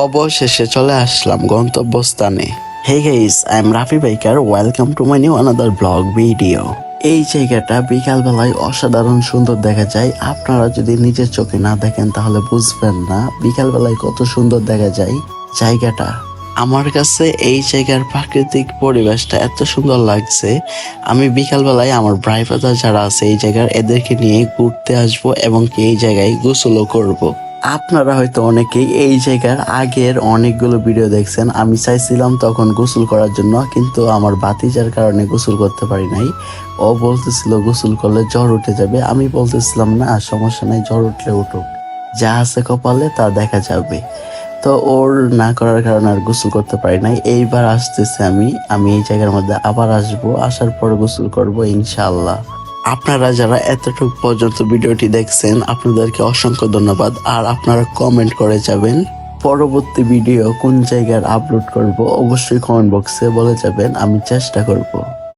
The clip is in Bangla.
অবশেষে চলে আসলাম গন্তব্যস্থানে। Hey guys, I am Rafi biker, welcome to my new another blog video. এই জায়গাটা বিকাল বেলায় অসাধারণ সুন্দর দেখা যায়। আপনারা যদি নিজের চোখে না দেখেন তাহলে বুঝবেন না বিকাল বেলায় কত সুন্দর দেখা যায় জায়গাটা। আমার কাছে এই জায়গার প্রাকৃতিক পরিবেশটা এত সুন্দর লাগছে। আমি বিকাল বেলায় আমার ভাই ব্রাদার যারা আছে এই জায়গার এদেরকে নিয়ে ঘুরতে আসবো এবং এই জায়গায় গোসলও করব। আপনারা হয়তো অনেকেই এই জায়গার আগের অনেকগুলো ভিডিও দেখছেন। আমি চাইছিলাম তখন গোসল করার জন্য, কিন্তু আমার ভাতিজার কারণে গোসল করতে পারি নাই। ও বলতেছিল গোসল করলে জ্বর উঠে যাবে, আমি বলতেছিলাম না সমস্যা নাই, জ্বর উঠলে উঠুক, যা আছে কপালে তা দেখা যাবে। তো ওর না করার কারণে আর গোসল করতে পারি নাই। এইবার আসতেছে আমি এই জায়গার মধ্যে আবার আসবো, আসার পর গোসল করব ইনশাআল্লাহ। আপনারা যারা এতটুকু পর্যন্ত ভিডিওটি দেখছেন আপনাদেরকে অসংখ্য ধন্যবাদ। আর আপনারা কমেন্ট করে যাবেন পরবর্তী ভিডিও কোন জায়গার আপলোড করব, অবশ্যই কমেন্ট বক্সে বলে যাবেন, আমি চেষ্টা করব।